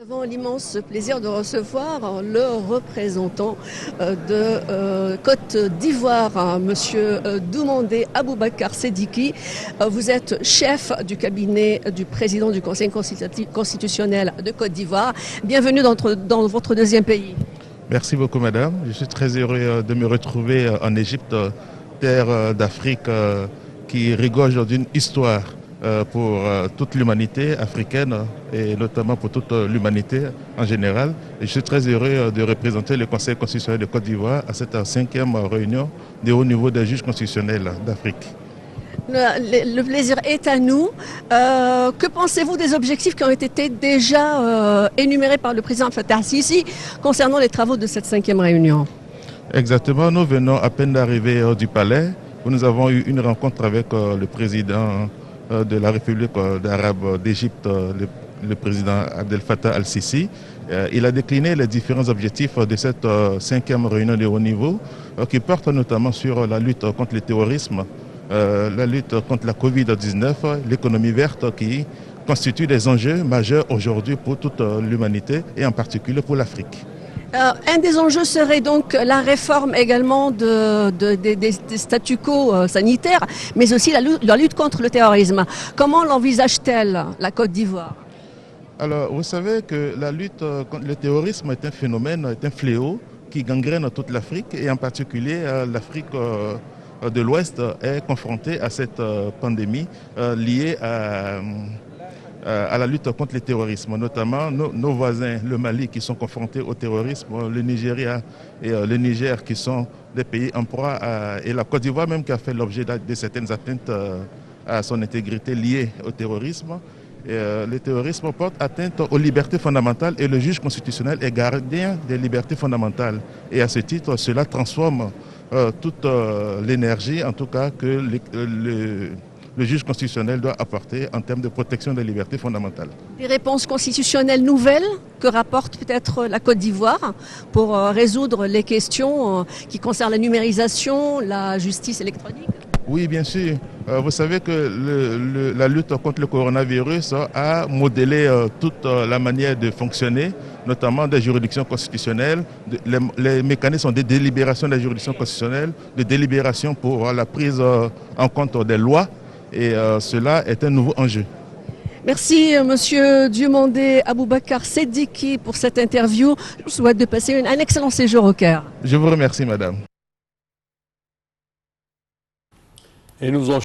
Nous avons l'immense plaisir de recevoir le représentant de Côte d'Ivoire, Monsieur Doumbouandé Aboubacar Sediki. Vous êtes chef du cabinet du président du Conseil constitutionnel de Côte d'Ivoire. Bienvenue dans votre deuxième pays. Merci beaucoup, madame. Je suis très heureux de me retrouver en Égypte, terre d'Afrique qui regorge d'une histoire pour toute l'humanité africaine et notamment pour toute l'humanité en général. Et je suis très heureux de représenter le Conseil constitutionnel de Côte d'Ivoire à cette 5e réunion de haut niveau des juges constitutionnels d'Afrique. Le plaisir est à nous. Que pensez-vous des objectifs qui ont été déjà énumérés par le président Fattah Sisi concernant les travaux de cette 5e réunion? Exactement, nous venons à peine d'arriver du palais où nous avons eu une rencontre avec le président de la République arabe d'Égypte, le président Abdel Fattah al-Sisi. Il a décliné les différents objectifs de cette 5e réunion de haut niveau qui portent notamment sur la lutte contre le terrorisme, la lutte contre la Covid-19, l'économie verte qui constitue des enjeux majeurs aujourd'hui pour toute l'humanité et en particulier pour l'Afrique. Un des enjeux serait donc la réforme également des statu quo sanitaires, mais aussi la lutte contre le terrorisme. Comment l'envisage-t-elle la Côte d'Ivoire? Alors, vous savez que la lutte contre le terrorisme est un phénomène, est un fléau qui gangrène toute l'Afrique et en particulier l'Afrique de l'Ouest est confrontée à cette pandémie liée à la lutte contre le terrorisme, notamment nos voisins, le Mali, qui sont confrontés au terrorisme, le Nigeria et le Niger, qui sont des pays en proie, et la Côte d'Ivoire même qui a fait l'objet de certaines atteintes à son intégrité liées au terrorisme. Le terrorisme porte atteinte aux libertés fondamentales et le juge constitutionnel est gardien des libertés fondamentales. Et à ce titre, cela transforme toute l'énergie, en tout cas, que le juge constitutionnel doit apporter en termes de protection des libertés fondamentales. Des réponses constitutionnelles nouvelles que rapporte peut-être la Côte d'Ivoire pour résoudre les questions qui concernent la numérisation, la justice électronique? Oui, bien sûr. Vous savez que la lutte contre le coronavirus a modélé toute la manière de fonctionner, notamment des juridictions constitutionnelles, les mécanismes de délibération des juridictions constitutionnelles, de délibération pour la prise en compte des lois. Et cela est un nouveau enjeu. Merci Monsieur Doumbouandé Aboubacar Sediki pour cette interview. Je vous souhaite de passer un excellent séjour au Caire. Je vous remercie, madame. Et nous